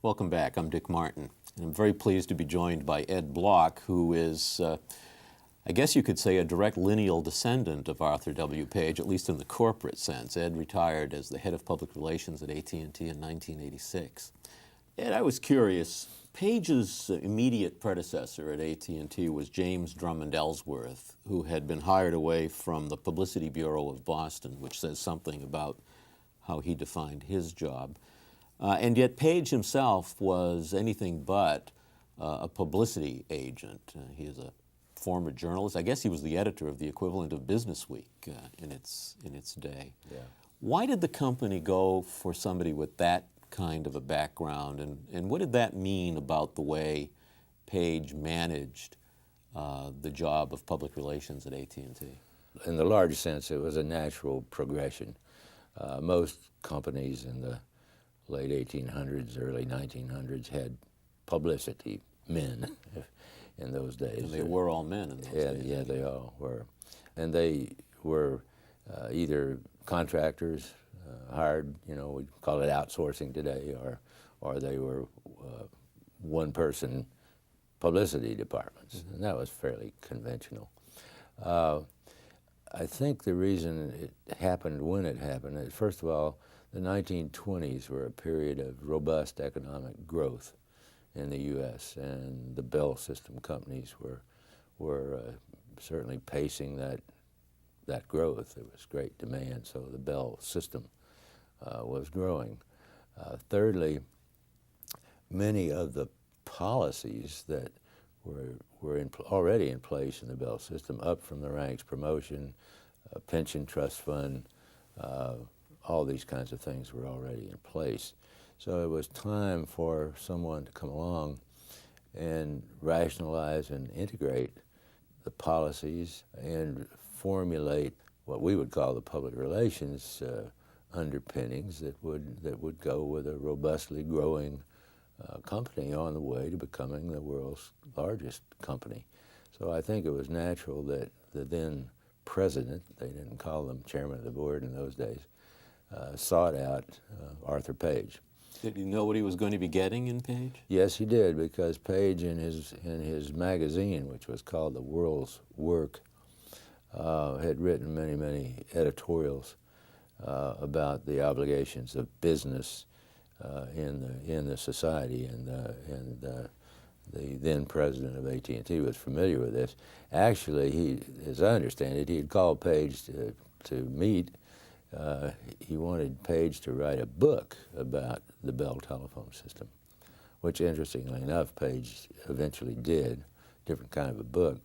Welcome back. I'm Dick Martin, and I'm very pleased to be joined by Ed Block, who is, I guess you could say, a direct lineal descendant of Arthur W. Page, at least in the corporate sense. Ed retired as the head of public relations at AT&T in 1986. Ed, I was curious, Page's immediate predecessor at AT&T was James Drummond Ellsworth, who had been hired away from the Publicity Bureau of Boston, which says something about how he defined his job. And yet Page himself was anything but a publicity agent. He is a former journalist. I guess he was the editor of the equivalent of Businessweek in its day. Yeah. Why did the company go for somebody with that kind of a background, and what did that mean about the way Page managed the job of public relations at AT&T? In the large sense, it was a natural progression. Most companies in the late 1800s, early 1900s had publicity men in those days. And they were all men in those days. Yeah, they all were. And they were either contractors, hired, we call it outsourcing today, or they were one-person publicity departments. Mm-hmm. And that was fairly conventional. I think the reason it happened when it happened is, first of all, the 1920s were a period of robust economic growth in the U.S., and the Bell System companies were certainly pacing that growth. There was great demand, so the Bell System was growing. Thirdly, many of the policies that were already in place in the Bell System, up from the ranks, promotion, pension trust fund, all these kinds of things were already in place. So it was time for someone to come along and rationalize and integrate the policies and formulate what we would call the public relations underpinnings that would go with a robustly growing company on the way to becoming the world's largest company. So I think it was natural that the then president, they didn't call him chairman of the board in those days, sought out Arthur Page. Did he know what he was going to be getting in Page? Yes, he did, because Page in his magazine, which was called The World's Work, had written many editorials about the obligations of business in the society, and the then president of AT&T was familiar with this. Actually, as I understand it, he had called Page to meet. He wanted Page to write a book about the Bell telephone system, which, interestingly enough, Page eventually did, different kind of a book.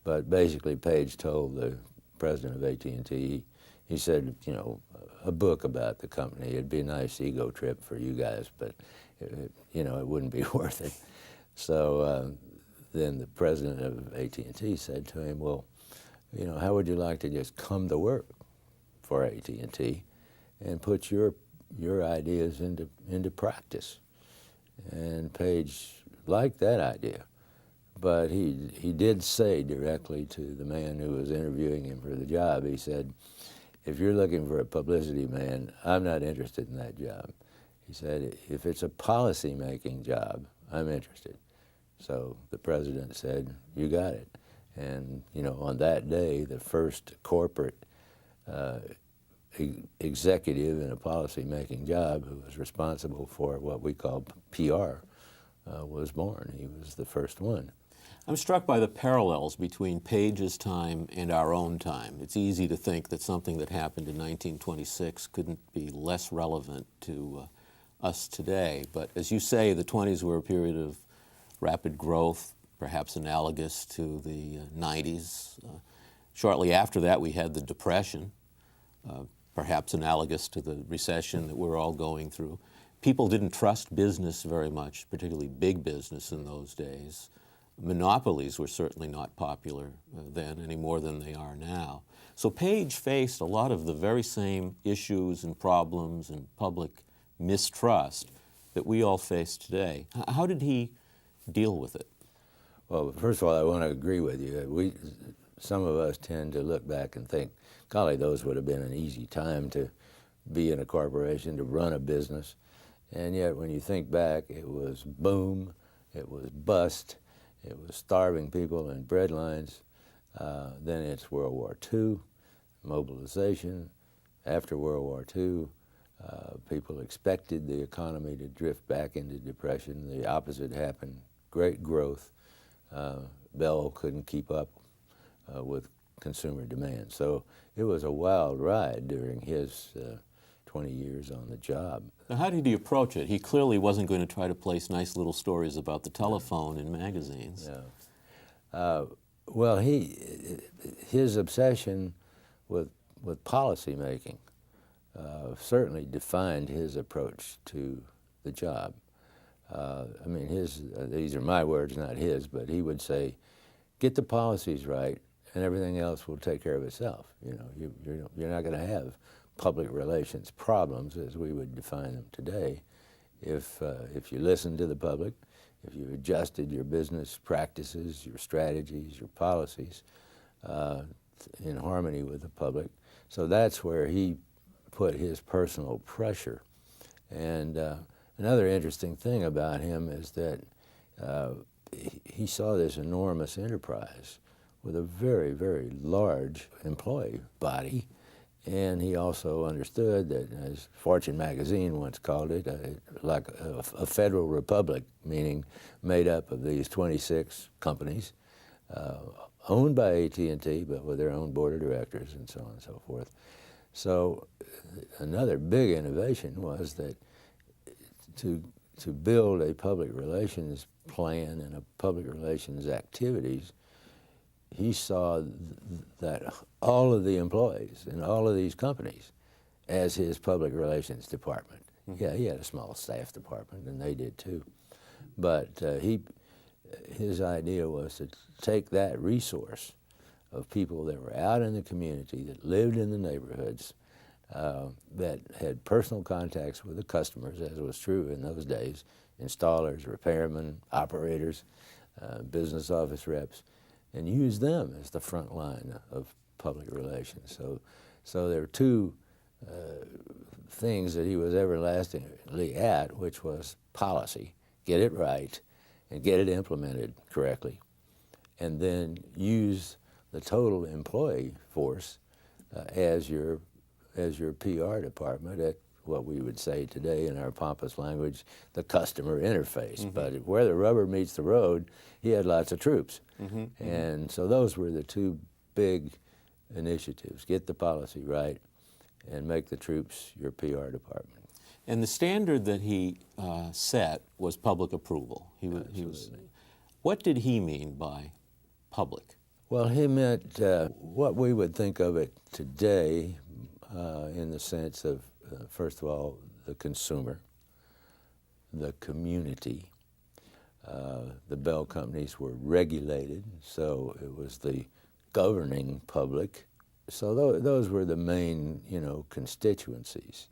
But basically, Page told the president of AT&T, he said, a book about the company, it'd be a nice ego trip for you guys, but it wouldn't be worth it. So then the president of AT&T said to him, well, how would you like to just come to work for AT&T and put your ideas into practice? And Page liked that idea, but he did say directly to the man who was interviewing him for the job, he said, if you're looking for a publicity man, I'm not interested in that job. He said, if it's a policy-making job, I'm interested. So the president said, you got it. And, on that day, the first corporate executive in a policy-making job who was responsible for what we call PR was born. He was the first one. I'm struck by the parallels between Page's time and our own time. It's easy to think that something that happened in 1926 couldn't be less relevant to us today. But as you say, the 20s were a period of rapid growth, perhaps analogous to the 90s. Shortly after that, we had the Depression, perhaps analogous to the recession that we're all going through. People didn't trust business very much, particularly big business in those days. Monopolies were certainly not popular then any more than they are now. So Page faced a lot of the very same issues and problems and public mistrust that we all face today. How did he deal with it? Well, first of all, I want to agree with you. Some of us tend to look back and think, golly, those would have been an easy time to be in a corporation, to run a business. And yet when you think back, it was boom, it was bust, it was starving people in bread lines. Then it's World War II, mobilization. After World War II, people expected the economy to drift back into depression. The opposite happened, great growth. Bell couldn't keep up with consumer demand. So it was a wild ride during his 20 years on the job. Now, how did he approach it? He clearly wasn't going to try to place nice little stories about the telephone in magazines. Yeah. Well, his obsession with policy making certainly defined his approach to the job. I mean, these are my words, not his, but he would say, get the policies right and everything else will take care of itself. You know, you're not going to have public relations problems as we would define them today if you listen to the public, if you adjusted your business practices, your strategies, your policies in harmony with the public. So that's where he put his personal pressure. And another interesting thing about him is that he saw this enormous enterprise with a very, very large employee body. And he also understood that, as Fortune magazine once called it, like a federal republic, meaning made up of these 26 companies, owned by AT&T, but with their own board of directors and so on and so forth. So another big innovation was that to build a public relations plan and a public relations activities, he saw that all of the employees in all of these companies as his public relations department. Mm-hmm. Yeah, he had a small staff department, and they did too. But his idea was to take that resource of people that were out in the community, that lived in the neighborhoods, that had personal contacts with the customers, as was true in those days, installers, repairmen, operators, business office reps, and use them as the front line of public relations. So there were two things that he was everlastingly at, which was policy, get it right, and get it implemented correctly, and then use the total employee force as your PR department at what we would say today in our pompous language, the customer interface. Mm-hmm. But where the rubber meets the road, he had lots of troops. Mm-hmm. And so those were the two big initiatives, get the policy right and make the troops your PR department. And the standard that he set was public approval. What did he mean by public? Well, he meant what we would think of it today in the sense of, first of all, the consumer, the community. The Bell companies were regulated, so it was the governing public. So those were the main, constituencies.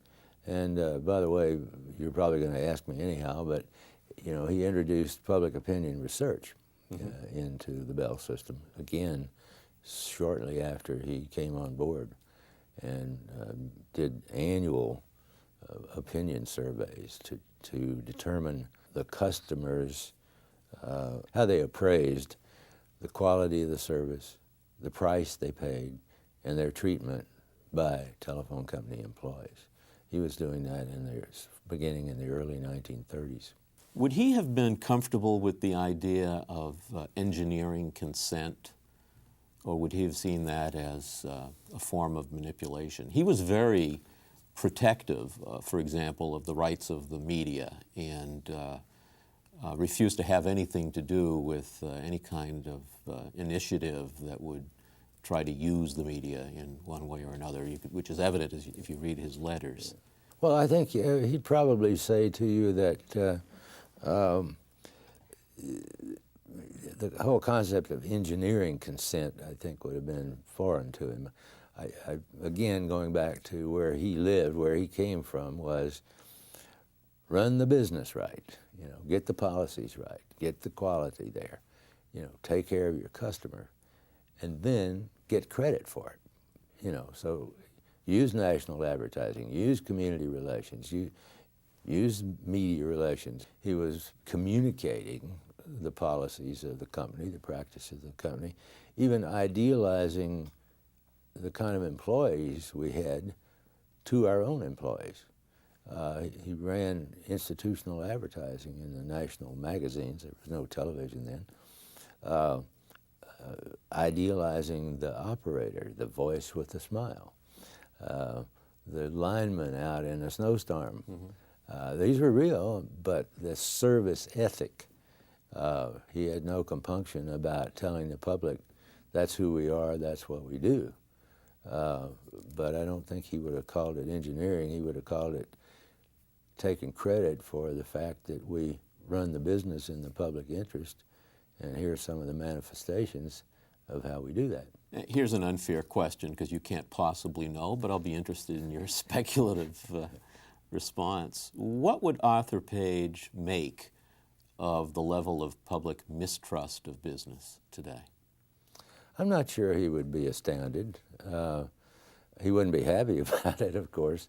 And by the way, you're probably going to ask me anyhow, but he introduced public opinion research into the Bell system again shortly after he came on board, and did annual opinion surveys to determine the customers, how they appraised the quality of the service, the price they paid, and their treatment by telephone company employees. He was doing that beginning in the early 1930s. Would he have been comfortable with the idea of engineering consent, or would he have seen that as a form of manipulation? He was very protective, for example, of the rights of the media, and refused to have anything to do with any kind of initiative that would try to use the media in one way or another, which is evident if you read his letters. Well, I think he'd probably say to you that the whole concept of engineering consent, I think, would have been foreign to him. Again, going back to where he lived, where he came from, was run the business right, get the policies right, get the quality there, take care of your customer, and then get credit for it. So use national advertising, use community relations, used media relations. He was communicating the policies of the company, the practices of the company, even idealizing the kind of employees we had to our own employees. He ran institutional advertising in the national magazines. There was no television then. Idealizing the operator, the voice with a smile, the lineman out in a snowstorm. These were real, but the service ethic, he had no compunction about telling the public, that's who we are, that's what we do. But I don't think he would have called it engineering. He would have called it taking credit for the fact that we run the business in the public interest, and here's some of the manifestations of how we do that. Here's an unfair question, because you can't possibly know, but I'll be interested in your speculative response. What would Arthur Page make of the level of public mistrust of business today? I'm not sure he would be astounded. He wouldn't be happy about it, of course.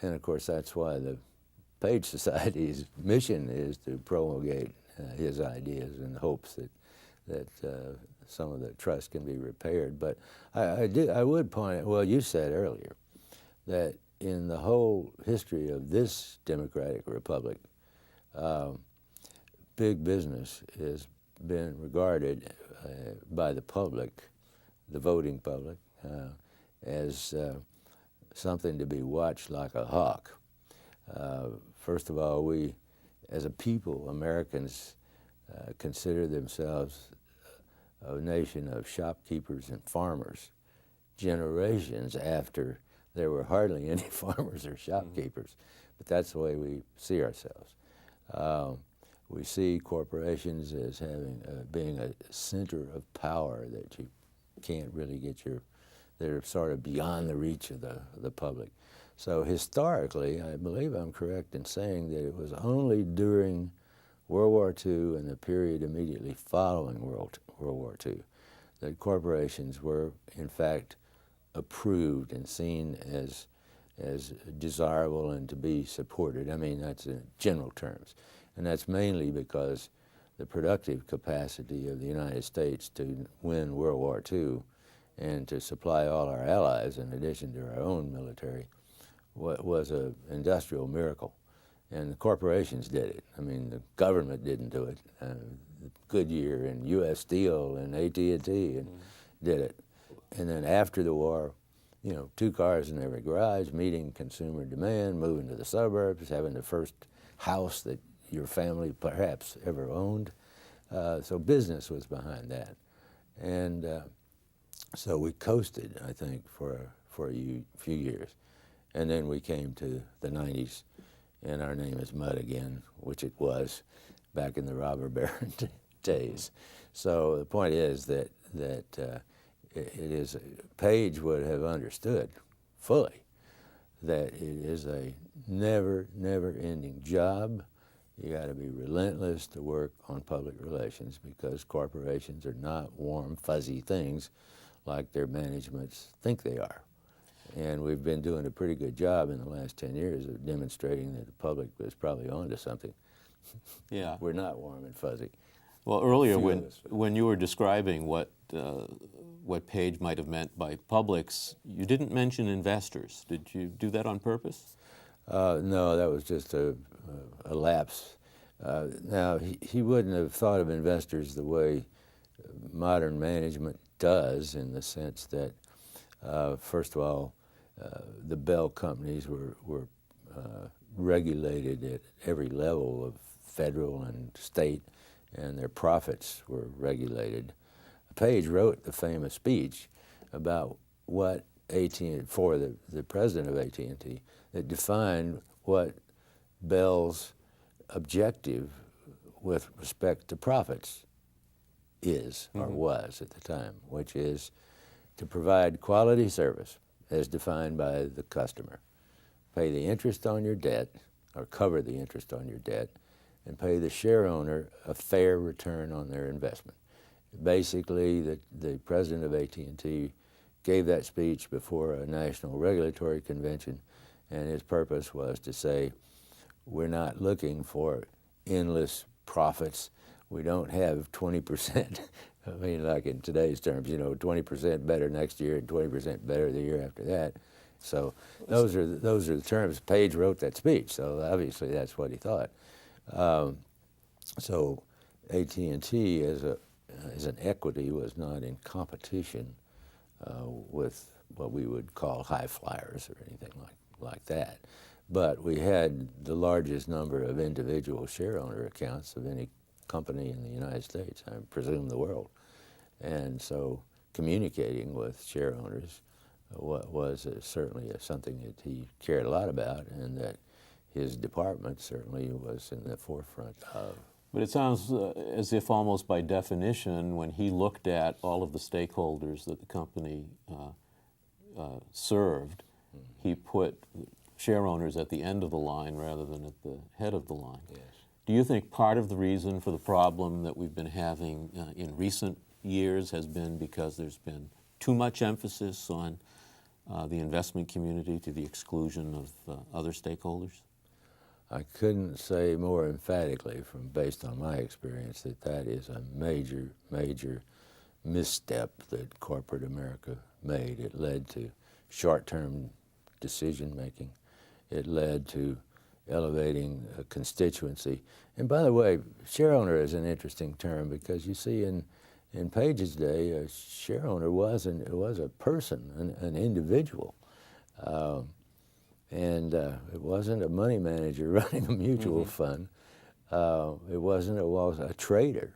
And of course, that's why the Page Society's mission is to promulgate his ideas in hopes that some of the trust can be repaired. But I would point out, well, you said earlier that in the whole history of this democratic republic, big business has been regarded by the public, the voting public, as something to be watched like a hawk. First of all, we, as a people, Americans, consider themselves a nation of shopkeepers and farmers, generations after there were hardly any farmers or shopkeepers. But that's the way we see ourselves. We see corporations as having being a center of power that you can't really get they're sort of beyond the reach of the public. So historically, I believe I'm correct in saying that it was only during World War II and the period immediately following World War II that corporations were, in fact, approved and seen as desirable and to be supported. I mean, that's in general terms. And that's mainly because the productive capacity of the United States to win World War II and to supply all our allies in addition to our own military was an industrial miracle. And the corporations did it. I mean, the government didn't do it. Goodyear and U.S. Steel and AT&T did it. And then after the war, you know, 2 cars in every garage, meeting consumer demand, moving to the suburbs, having the first house that your family perhaps ever owned. So business was behind that. And so we coasted, I think, for a few years. And then we came to the 90s, and our name is Mud again, which it was back in the robber baron days. So the point is that Page would have understood fully that it is a never-ending job. You got to be relentless to work on public relations because corporations are not warm, fuzzy things like their managements think they are. And we've been doing a pretty good job in the last 10 years of demonstrating that the public was probably onto something. Yeah. We're not warm and fuzzy. Well, earlier when you were describing what Page might have meant by publics, you didn't mention investors. Did you do that on purpose? No, that was just a lapse. Now, he wouldn't have thought of investors the way modern management does, in the sense that, first of all, the Bell companies were regulated at every level of federal and state, and their profits were regulated. Page wrote the famous speech about what for the president of AT&T that defined what Bell's objective with respect to profits is or was at the time, which is to provide quality service as defined by the customer, pay the interest on your debt or cover the interest on your debt, and pay the share owner a fair return on their investment. Basically, the president of AT&T gave that speech before a national regulatory convention, And his purpose was to say, we're not looking for endless profits. We don't have 20%, I mean, like in today's terms, 20% better next year and 20% better the year after that. So those are the terms. Page wrote that speech, so obviously that's what he thought. So AT&T as an equity was not in competition with what we would call high flyers or anything like that. But we had the largest number of individual share owner accounts of any company in the United States, I presume the world. And so communicating with share owners was certainly something that he cared a lot about, and that his department certainly was in the forefront of. But it sounds as if almost by definition, when he looked at all of the stakeholders that the company served, he put share owners at the end of the line rather than at the head of the line. Yes. Do you think part of the reason for the problem that we've been having in recent years has been because there's been too much emphasis on the investment community to the exclusion of other stakeholders? I couldn't say more emphatically, based on my experience, that is a major, major misstep that corporate America made. It led to short-term decision-making. It led to elevating a constituency. And by the way, share owner is an interesting term, because you see in Page's day, a share owner was a person, an individual. And it wasn't a money manager running a mutual fund. It was a trader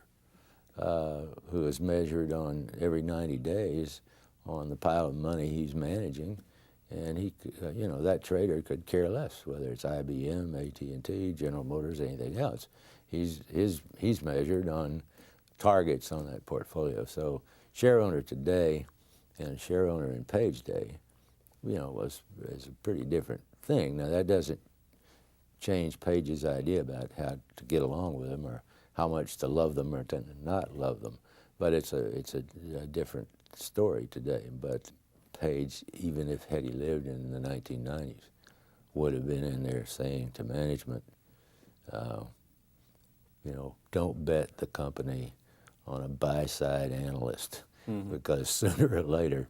who is measured on every 90 days on the pile of money he's managing. And he, that trader could care less whether it's IBM, AT&T, General Motors, anything else. He's measured on targets on that portfolio. So share owner today and share owner in Page day, is a pretty different thing. Now that doesn't change Page's idea about how to get along with them or how much to love them or to not love them, but it's a different story today. But Page, even if had he lived in the 1990s, would have been in there saying to management, don't bet the company on a buy-side analyst, because sooner or later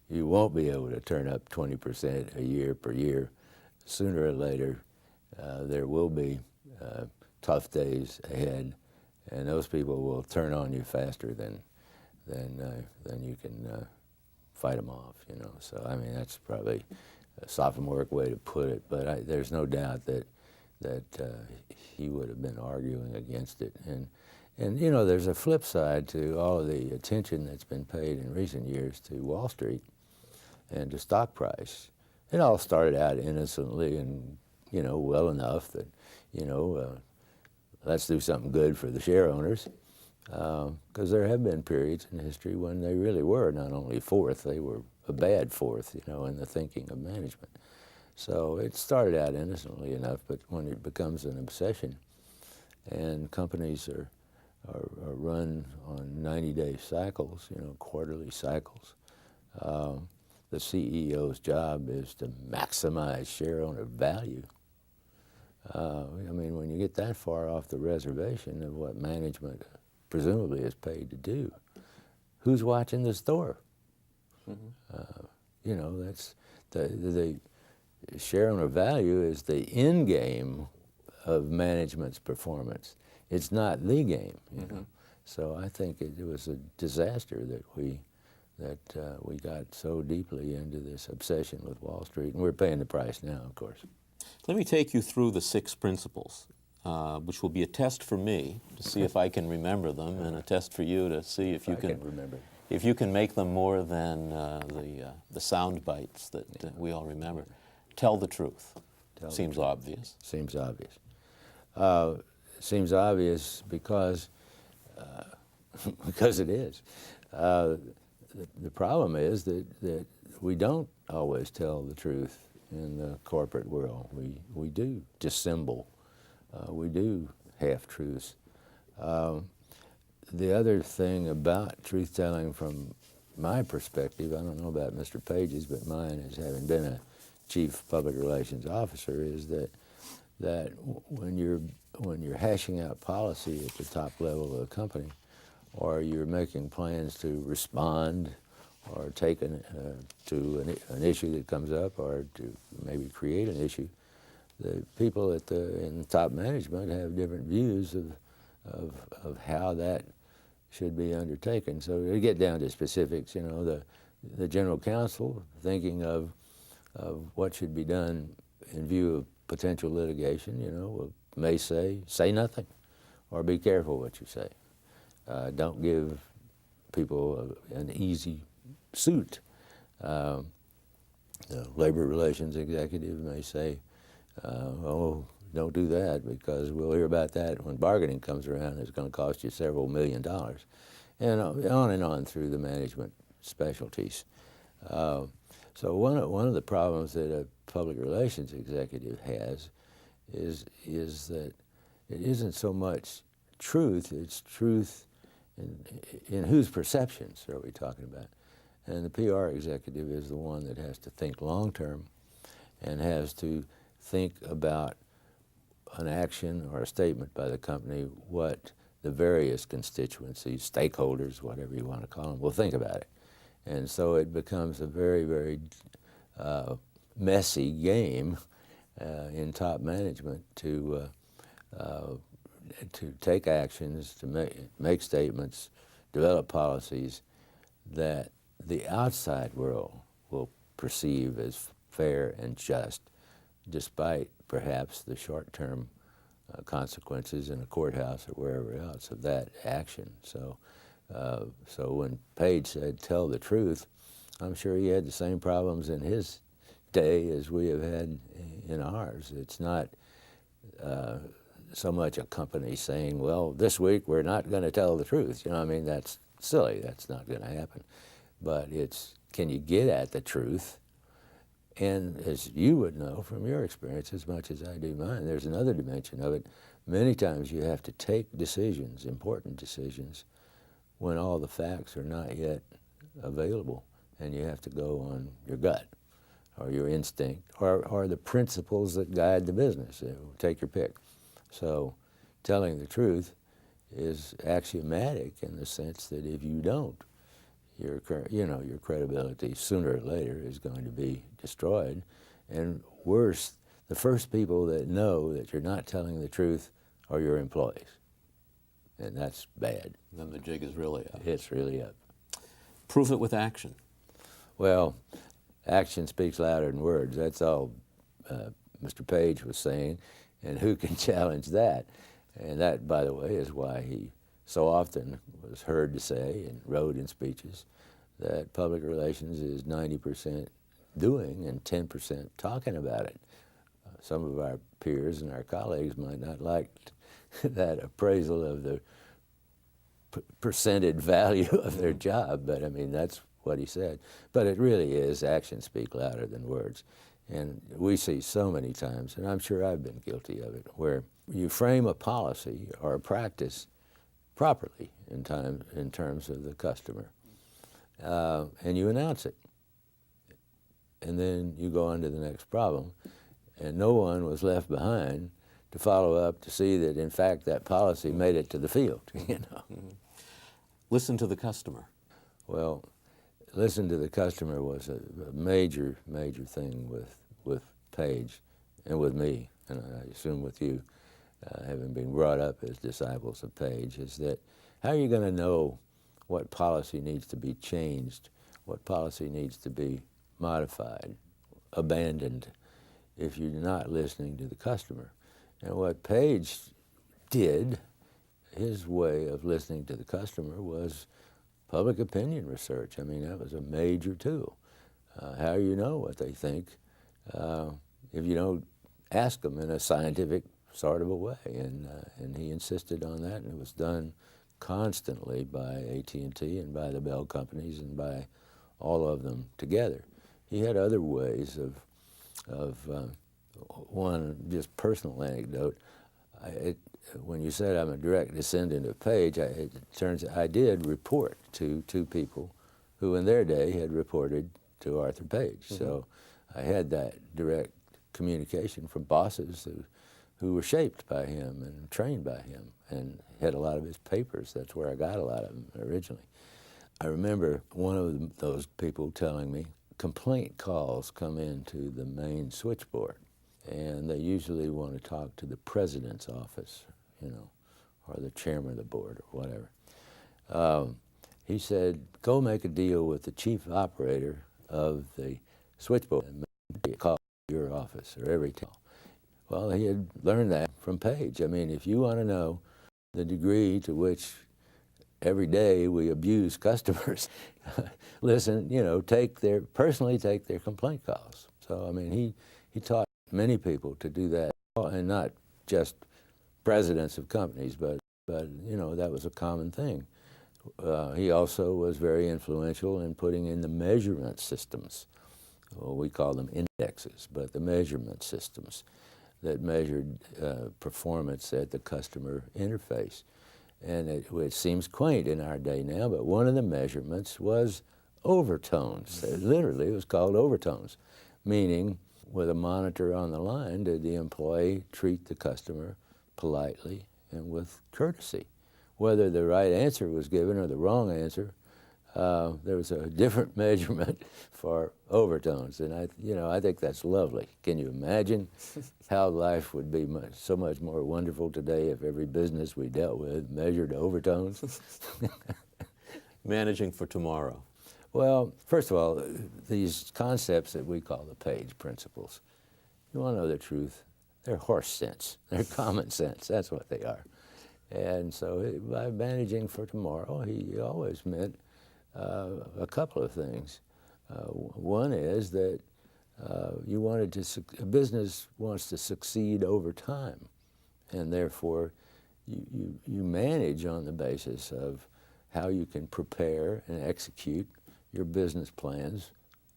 you won't be able to turn up 20% a year per year. Sooner or later there will be tough days ahead, and those people will turn on you faster than you can fight them off, So I mean, that's probably a sophomoric way to put it, but there's no doubt that he would have been arguing against it. And there's a flip side to all of the attention that's been paid in recent years to Wall Street and to stock price. It all started out innocently and, well enough that, let's do something good for the share owners. Because there have been periods in history when they really were not only fourth, they were a bad fourth, in the thinking of management. So it started out innocently enough, but when it becomes an obsession and companies are run on 90-day cycles, quarterly cycles, the CEO's job is to maximize share owner value. When you get that far off the reservation of what management presumably is paid to do, who's watching the store? That's the share owner value is the end game of management's performance. It's not the game, So I think it was a disaster that we got so deeply into this obsession with Wall Street, and we're paying the price now, of course. Let me take you through the 6 principles, which will be a test for me to see if I can remember them, and a test for you to see if you can remember. If you can make them more than the sound bites that we all remember. Tell the truth. Seems obvious. Seems obvious. Seems obvious because it is. The problem is that we don't always tell the truth in the corporate world. We do dissemble. We do half-truths. The other thing about truth-telling from my perspective, I don't know about Mr. Page's, but mine is having been a chief public relations officer is that when you're hashing out policy at the top level of a company, or you're making plans to respond or take to an issue that comes up, or to maybe create an issue, the people in top management have different views of how that should be undertaken. So to get down to specifics, you know, the general counsel thinking of what should be done in view of potential litigation, you know, may say nothing, or be careful what you say. Don't give people an easy suit. The labor relations executive may say, oh, don't do that, because we'll hear about that when bargaining comes around. It's going to cost you several $1 million. And on through the management specialties. So one of the problems that a public relations executive has is that it isn't so much truth, it's truth in whose perceptions are we talking about. And the PR executive is the one that has to think long-term and has to think about an action or a statement by the company, what the various constituencies, stakeholders, whatever you want to call them, will think about it. And so it becomes a very, very messy game in top management to take actions, to make statements, develop policies that the outside world will perceive as fair and just, despite perhaps the short-term consequences in a courthouse or wherever else of that action. So when Page said, tell the truth, I'm sure he had the same problems in his day as we have had in ours. It's not so much a company saying, well, this week we're not going to tell the truth. You know, I mean, that's silly. That's not going to happen. But it's, can you get at the truth? And as you would know from your experience as much as I do mine, there's another dimension of it. Many times you have to take decisions, important decisions, when all the facts are not yet available, and you have to go on your gut or your instinct or the principles that guide the business. Take your pick. So telling the truth is axiomatic in the sense that if you don't, your credibility sooner or later is going to be destroyed. And worse, the first people that know that you're not telling the truth are your employees. And that's bad. Then the jig is really up. It's really up. Prove it with action. Well, action speaks louder than words. That's all Mr. Page was saying. And who can challenge that? And that, by the way, is why he so often was heard to say and wrote in speeches that public relations is 90% doing and 10% talking about it. Some of our peers and our colleagues might not like that appraisal of the percentage value of their job, but I mean, that's what he said. But it really is actions speak louder than words. And we see so many times, and I'm sure I've been guilty of it, where you frame a policy or a practice properly in terms of the customer, and you announce it. And then you go on to the next problem, and no one was left behind to follow up to see that, in fact, that policy made it to the field, you know. Mm-hmm. Listen to the customer. Well, listen to the customer was a major, major thing with Page and with me, and I assume with you, having been brought up as disciples of Page, is that how are you going to know what policy needs to be changed, what policy needs to be modified, abandoned, if you're not listening to the customer? And what Page did, his way of listening to the customer, was public opinion research. I mean, that was a major tool. How do you know what they think if you don't ask them in a scientific sort of a way? And he insisted on that, and it was done constantly by AT&T and by the Bell companies and by all of them together. He had other ways of one just personal anecdote. When you said I'm a direct descendant of Page, it turns out I did report to two people who in their day had reported to Arthur Page. Mm-hmm. So I had that direct communication from bosses who were shaped by him and trained by him and had a lot of his papers. That's where I got a lot of them originally. I remember one of those people telling me complaint calls come into the main switchboard, and they usually want to talk to the president's office, you know, or the chairman of the board or whatever. He said, go make a deal with the chief operator of the switchboard and make a call to your office or every time. Well, he had learned that from Page. I mean, if you want to know the degree to which every day we abuse customers, listen, you know, personally take their complaint calls. So, I mean, he taught many people to do that, and not just presidents of companies, but you know, that was a common thing. He also was very influential in putting in the measurement systems. Well, we call them indexes, but the measurement systems that measured performance at the customer interface. And it seems quaint in our day now, but one of the measurements was overtones. Literally, it was called overtones, meaning with a monitor on the line, did the employee treat the customer politely and with courtesy? Whether the right answer was given or the wrong answer, there was a different measurement for overtones, and I think that's lovely. Can you imagine how life would be so much more wonderful today if every business we dealt with measured overtones? Managing for tomorrow. Well, first of all, these concepts that we call the Page principles, you want to know the truth, they're horse sense, they're common sense, that's what they are. And so by managing for tomorrow, he always meant a couple of things. One is that a business wants to succeed over time, and therefore you manage on the basis of how you can prepare and execute your business plans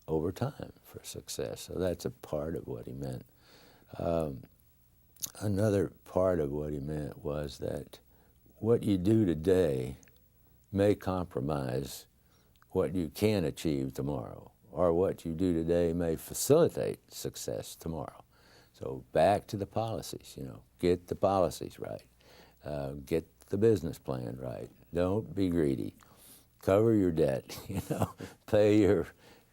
over time for success. So that's a part of what he meant. Another part of what he meant was that what you do today may compromise what you can achieve tomorrow, or what you do today may facilitate success tomorrow. So back to the policies, get the policies right, get the business plan right. Don't be greedy. Cover your debt, pay your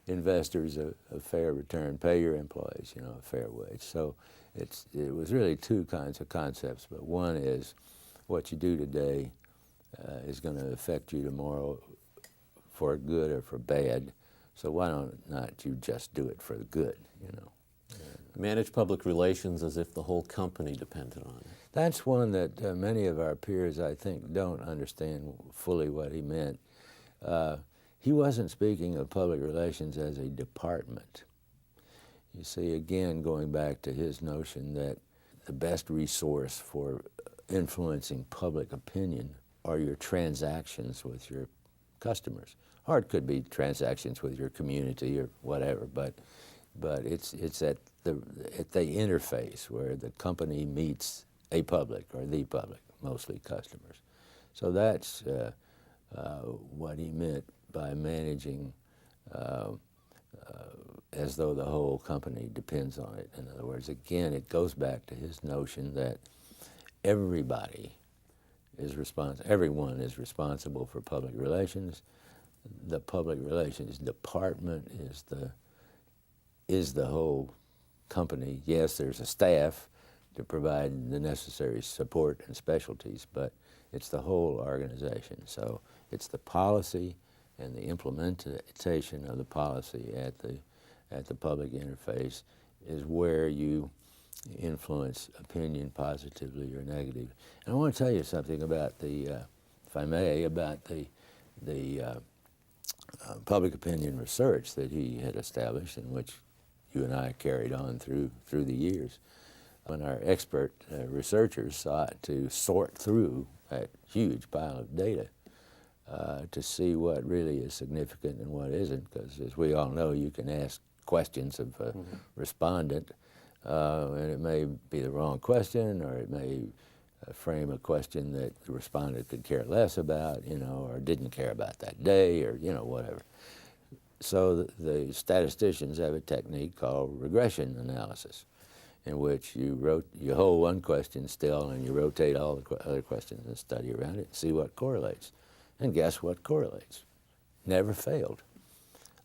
investors a fair return, pay your employees, a fair wage. So it was really two kinds of concepts, but one is what you do today is going to affect you tomorrow for good or for bad. So why not you just do it for the good, Manage public relations as if the whole company depended on it. That's one that many of our peers, I think, don't understand fully what he meant. He wasn't speaking of public relations as a department. You see, again, going back to his notion that the best resource for influencing public opinion are your transactions with your customers. Or it could be transactions with your community or whatever, but it's at the interface where the company meets a public or the public, mostly customers. So that's what he meant by managing as though the whole company depends on it. In other words, again, it goes back to his notion that everyone is responsible for public relations. The public relations department is the whole company. Yes, there's a staff to provide the necessary support and specialties, but it's the whole organization. So it's the policy and the implementation of the policy at the public interface is where you influence opinion positively or negatively. And I want to tell you something about if I may, about the public opinion research that he had established, in which you and I carried on through the years. When our expert researchers sought to sort through that huge pile of data to see what really is significant and what isn't, because as we all know, you can ask questions of a respondent, and it may be the wrong question, or it may frame a question that the respondent could care less about, or didn't care about that day, or whatever. So the statisticians have a technique called regression analysis, in which you hold one question still and you rotate all the other questions and study around it and see what correlates. And guess what correlates? Never failed.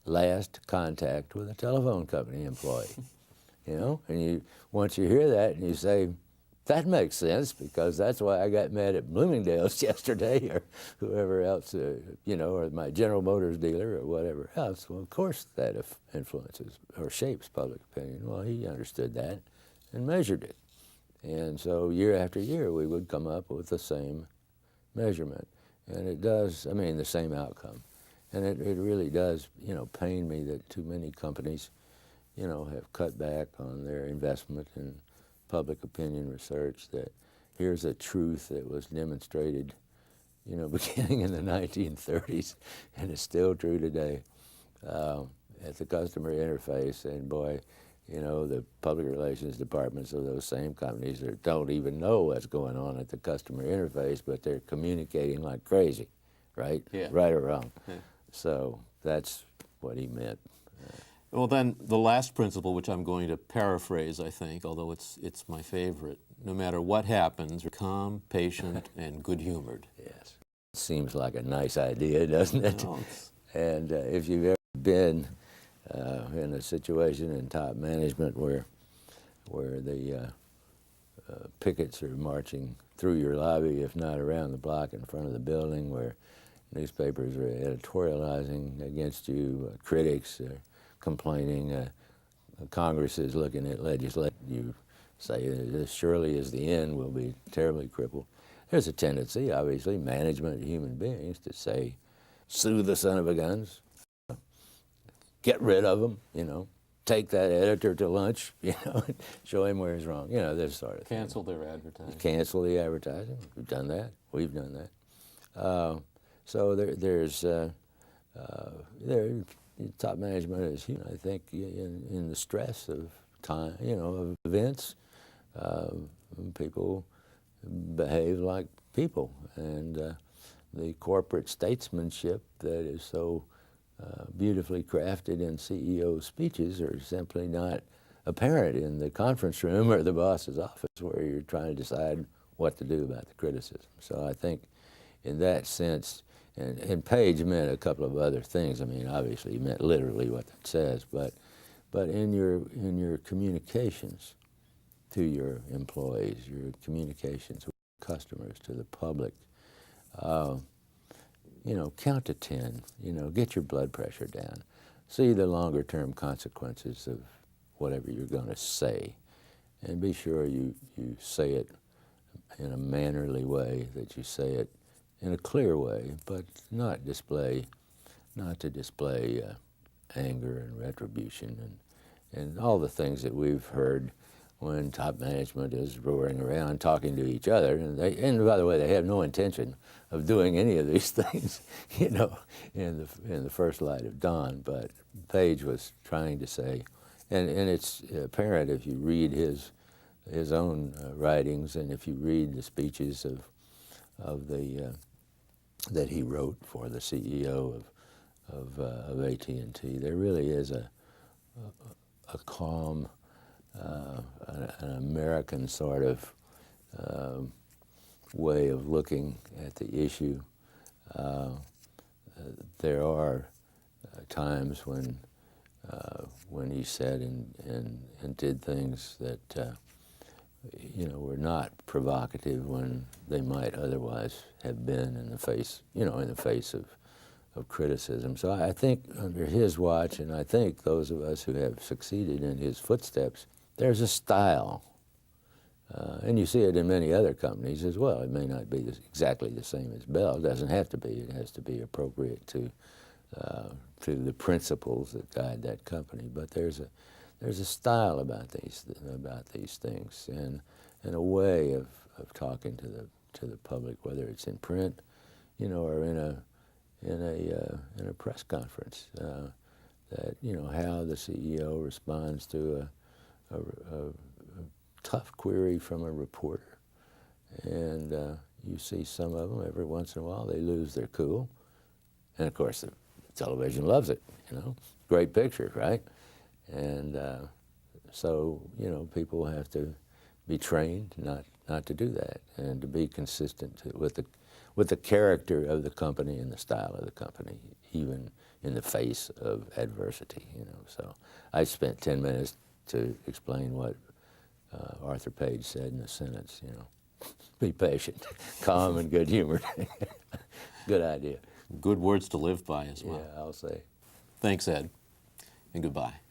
Last contact with a telephone company employee. You know, and once you hear that and you say, that makes sense, because that's why I got mad at Bloomingdale's yesterday, or whoever else, you know, or my General Motors dealer or whatever else. Well, of course that influences or shapes public opinion. Well, he understood that and measured it. And so year after year we would come up with the same measurement. And it does, I mean, the same outcome. And it really does, you know, pain me that too many companies, you know, have cut back on their investment in public opinion research, that here's a truth that was demonstrated, you know, beginning in the 1930s and is still true today at the customer interface. And boy, you know, the public relations departments of those same companies that don't even know what's going on at the customer interface, but they're communicating like crazy, right? Yeah. Right or wrong. Yeah. So that's what he meant. Well, then the last principle, which I'm going to paraphrase, I think, although it's my favorite, no matter what happens, calm, patient, and good-humored. Yes. Seems like a nice idea, doesn't it? No, And if you've ever been in a situation in top management where the pickets are marching through your lobby, if not around the block in front of the building, where newspapers are editorializing against you, critics are complaining, Congress is looking at legislation, you say this surely is the end, we'll be terribly crippled. There's a tendency, obviously, management of human beings to say, sue the son of a guns, get rid of him, you know, take that editor to lunch, you know, show him where he's wrong, you know, this sort of thing. cancel their advertising. Cancel the advertising. We've done that. We've done that. So there's top management is, you know, I think, in the stress of time, you know, of events, people behave like people, and the corporate statesmanship that is so beautifully crafted in CEO speeches are simply not apparent in the conference room or the boss's office, where you're trying to decide what to do about the criticism. So I think in that sense, and Page meant a couple of other things. I mean, obviously he meant literally what that says, but in your communications to your employees, your communications with customers, to the public, you know, count to 10, you know, get your blood pressure down. See the longer term consequences of whatever you're going to say, and be sure you say it in a mannerly way, that you say it in a clear way, but not to display anger and retribution and all the things that we've heard when top management is roaring around talking to each other. And by the way, they have no intention of doing any of these things, you know, in the first light of dawn. But Page was trying to say, and it's apparent if you read his own writings, and if you read the speeches of the that he wrote for the CEO of AT&T, there really is a calm, an American sort of way of looking at the issue. There are times when he said and did things that you know, were not provocative when they might otherwise have been in the face, you know, in the face of criticism. So I think under his watch, and I think those of us who have succeeded in his footsteps, there's a style. And you see it in many other companies as well. It may not be exactly the same as Bell. It doesn't have to be. It has to be appropriate to the principles that guide that company. But there's a style about these things, and a way of talking to the public, whether it's in print, you know, or in a press conference. That, you know, how the CEO responds to a tough query from a reporter, and you see some of them every once in a while they lose their cool, and of course the television loves it, you know. Great picture, right? And so, you know, people have to be trained not to do that, and to be consistent with the character of the company and the style of the company, even in the face of adversity, you know. So I spent 10 minutes to explain what Arthur Page said in a sentence, you know. Be patient, calm, and good humored. Good idea. Good words to live by as well. Yeah, I'll say. Thanks, Ed, and goodbye.